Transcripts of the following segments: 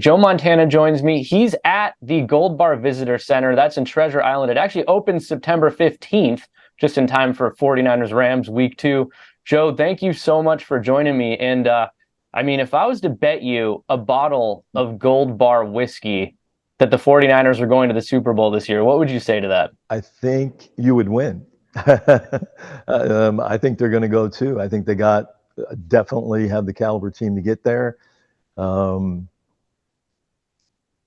Joe Montana joins me. He's at the Gold Bar Visitor Center. That's in Treasure Island. It actually opens September 15th, just in time for 49ers Rams week 2. Joe, thank you so much for joining me. And I mean, if I was to bet you a bottle of Gold Bar whiskey that the 49ers are going to the Super Bowl this year, what would you say to that? I think you would win. I think they're going to go too. I think they definitely have the caliber team to get there.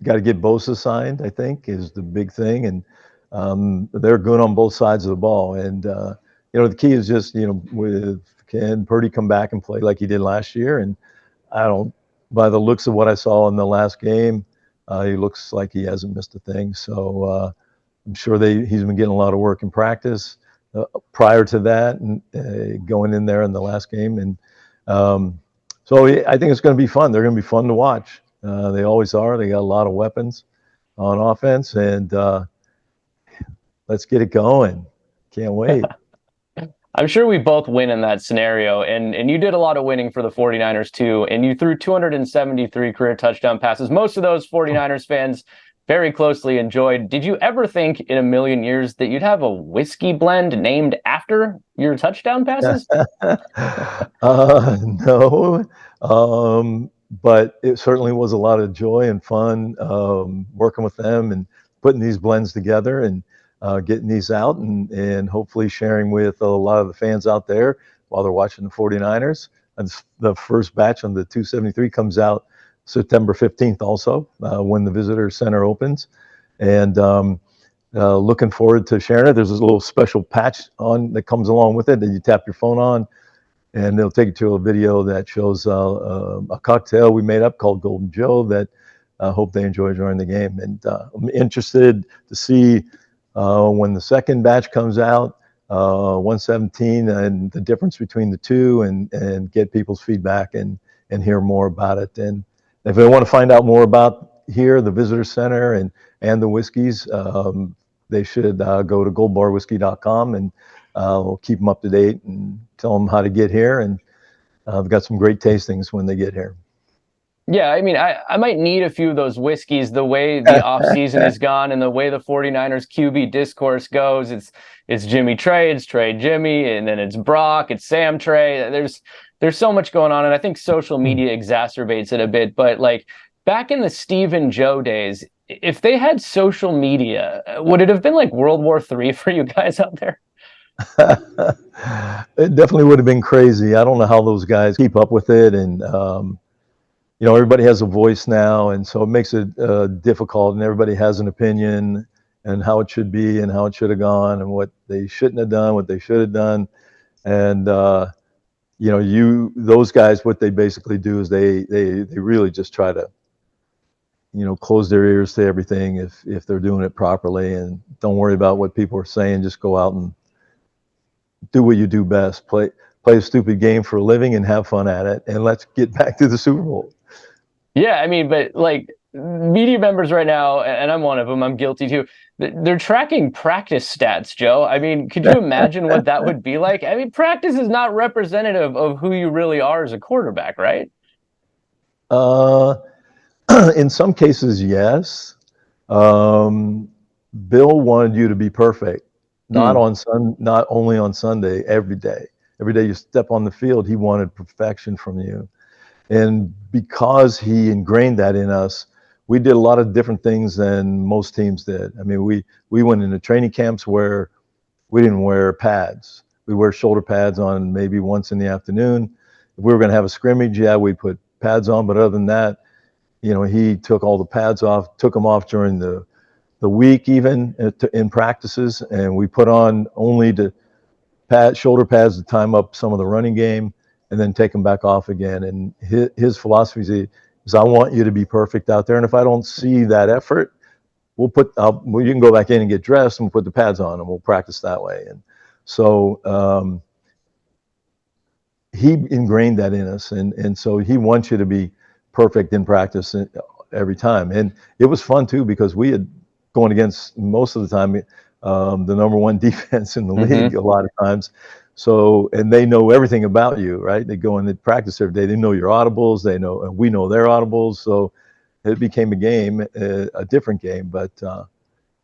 Got to get Bosa signed, I think, is the big thing. And they're good on both sides of the ball. And, the key is just, can Purdy come back and play like he did last year? And by the looks of what I saw in the last game, he looks like he hasn't missed a thing. So I'm sure he's been getting a lot of work in practice prior to that and going in there in the last game. And so I think it's going to be fun. They're going to be fun to watch. They always are. They got a lot of weapons on offense, and let's get it going. Can't wait. I'm sure we both win in that scenario, and you did a lot of winning for the 49ers too, and you threw 273 career touchdown passes. Most of those 49ers fans very closely enjoyed. Did you ever think in a million years that you'd have a whiskey blend named after your touchdown passes? No, but it certainly was a lot of joy and fun working with them and putting these blends together and getting these out and hopefully sharing with a lot of the fans out there while they're watching the 49ers. And the first batch on the 273 comes out September 15th also when the visitor center opens. And looking forward to sharing it. There's this little special patch on that comes along with it that you tap your phone on, and they'll take you to a video that shows a cocktail we made up called Golden Joe that I hope they enjoy during the game. And I'm interested to see when the second batch comes out, 117, and the difference between the two, and get people's feedback and hear more about it. And if they want to find out more about here, the visitor center and the whiskeys, they should go to goldbarwhiskey.com, and we'll keep them up to date and tell them how to get here. And I've got some great tastings when they get here. Yeah, I mean, I might need a few of those whiskeys the way the offseason is gone and the way the 49ers QB discourse goes. It's Jimmy Trey, it's Trey Jimmy, and then it's Brock, it's Sam Trey. There's so much going on, and I think social media exacerbates it a bit. But like back in the Steve and Joe days, if they had social media, would it have been like World War III for you guys out there? It definitely would have been crazy. I don't know how those guys keep up with it, and everybody has a voice now, and so it makes it difficult, and everybody has an opinion and how it should be and how it should have gone and what they shouldn't have done, what they should have done. And those guys, what they basically do is they really just try to close their ears to everything if they're doing it properly, and don't worry about what people are saying. Just go out and do what you do best. Play a stupid game for a living and have fun at it, and let's get back to the Super Bowl. Yeah, I mean, but like media members right now, and I'm one of them, I'm guilty too, they're tracking practice stats, Joe. I mean, could you imagine what that would be like? I mean, practice is not representative of who you really are as a quarterback, right? In some cases, yes. Bill wanted you to be perfect, not only on Sunday, every day. Every day you step on the field, he wanted perfection from you. And because he ingrained that in us, we did a lot of different things than most teams did. I mean, we went into training camps where we didn't wear pads. We wear shoulder pads on maybe once in the afternoon. If we were going to have a scrimmage, yeah, we put pads on. But other than that, he took all the pads off, took them off during the week even in practices. And we put on only the shoulder pads to time up some of the running game, and then take them back off again. And his philosophy is I want you to be perfect out there. And if I don't see that effort, you can go back in and get dressed and we'll put the pads on and we'll practice that way. And so he ingrained that in us. And so he wants you to be perfect in practice every time. And it was fun too, because we had going against most of the time the number one defense in the league a lot of times. So, and they know everything about you, right? They go in and practice every day. They know your audibles. We know their audibles. So it became a game, a different game. But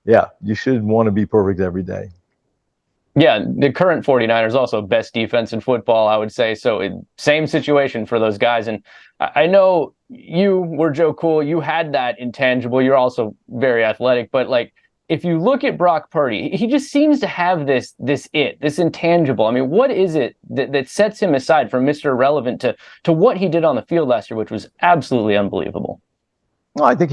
yeah, you should want to be perfect every day. Yeah, the current 49ers also best defense in football, I would say. So same situation for those guys. And I know you were Joe Cool. You had that intangible. You're also very athletic. But like, if you look at Brock Purdy, he just seems to have this intangible. I mean, what is it that sets him aside from Mr. Irrelevant to what he did on the field last year, which was absolutely unbelievable? Well, I think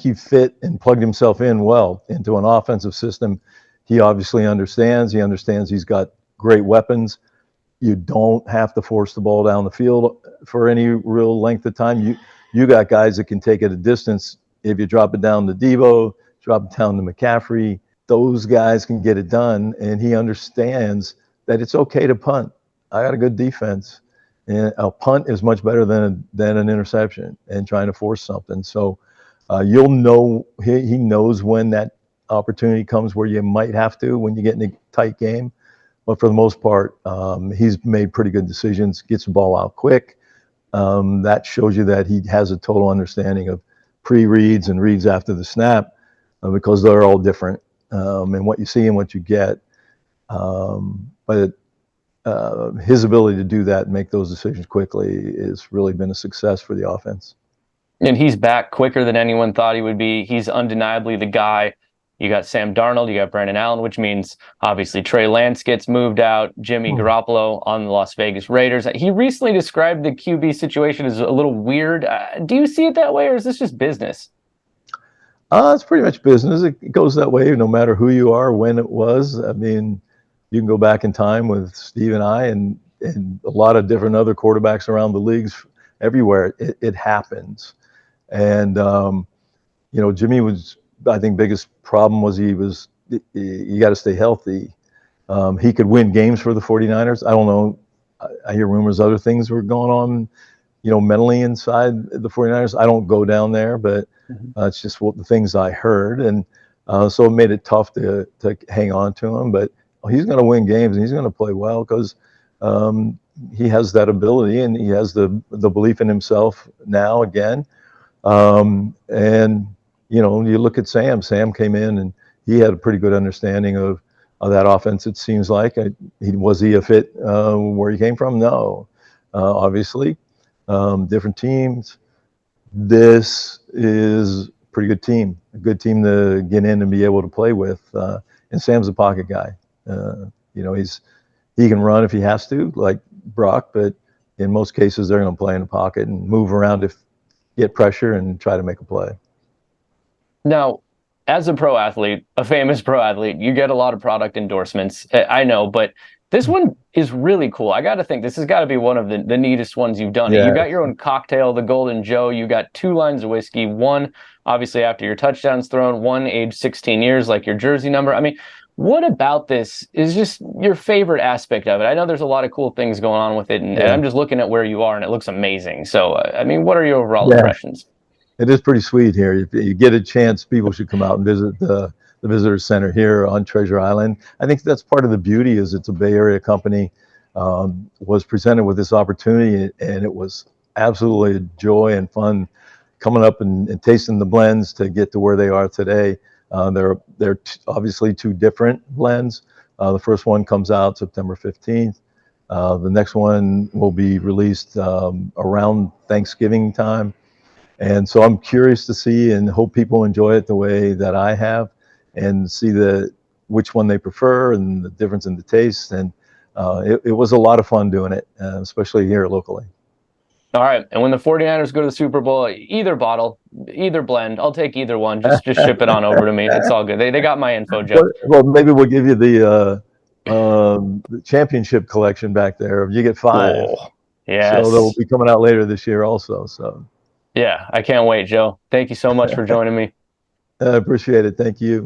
he fit and plugged himself in well into an offensive system. He obviously understands. He understands he's got great weapons. You don't have to force the ball down the field for any real length of time. You got guys that can take it a distance. If you drop it down to Devo, drop it down to McCaffrey, those guys can get it done. And he understands that it's okay to punt. I got a good defense. And a punt is much better than an interception and trying to force something. So you'll know, he knows when that opportunity comes where you might have to, when you get in a tight game. But for the most part, he's made pretty good decisions, gets the ball out quick. That shows you that he has a total understanding of pre-reads and reads after the snap, because they're all different, and what you see and what you get. But his ability to do that and make those decisions quickly has really been a success for the offense. And he's back quicker than anyone thought he would be. He's undeniably the guy. You got Sam Darnold, you got Brandon Allen, which means obviously Trey Lance gets moved out, Jimmy Garoppolo on the Las Vegas Raiders. He recently described the QB situation as a little weird. Do you see it that way, or is this just business? It's pretty much business. It goes that way no matter who you are, when it was. I mean, you can go back in time with Steve and I and a lot of different other quarterbacks around the leagues everywhere. It happens. And, Jimmy was, I think, biggest problem was you got to stay healthy. He could win games for the 49ers. I don't know. I hear rumors other things were going on, mentally inside the 49ers. I don't go down there, but it's just what the things I heard. And so it made it tough to hang on to him. But he's going to win games and he's going to play well because he has that ability and he has the belief in himself now again. And you look at Sam. Sam came in and he had a pretty good understanding of that offense. It seems like was he a fit where he came from? No, obviously, different teams. This is a pretty good team, a good team to get in and be able to play with. And Sam's a pocket guy. He can run if he has to, like Brock, but in most cases they're going to play in the pocket and move around if get pressure and try to make a play. Now, as a pro athlete, a famous pro athlete, you get a lot of product endorsements. I know, but this one is really cool. I got to think this has got to be one of the neatest ones you've done. Yeah. You got your own cocktail, the Golden Joe. You got 2 lines of whiskey, one obviously after your touchdowns thrown, one age 16 years, like your jersey number. I mean, what about this is just your favorite aspect of it? I know there's a lot of cool things going on with it, and I'm just looking at where you are, and it looks amazing. So, I mean, what are your overall impressions? It is pretty sweet here. If you get a chance, people should come out and visit the visitor center here on Treasure Island. I think that's part of the beauty is it's a Bay Area company, was presented with this opportunity, and it was absolutely a joy and fun coming up and tasting the blends to get to where they are today. They're obviously 2 different blends. The first one comes out September 15th. The next one will be released around Thanksgiving time. And so I'm curious to see and hope people enjoy it the way that I have and see which one they prefer and the difference in the taste. And it was a lot of fun doing it, especially here locally. All right. And when the 49ers go to the Super Bowl, either bottle, either blend, I'll take either one. Just ship it on over to me. It's all good. They got my info, Joe. Well, maybe we'll give you the championship collection back there. You get 5. Oh, yes. So they'll be coming out later this year also. So. Yeah, I can't wait, Joe. Thank you so much for joining me. I appreciate it. Thank you.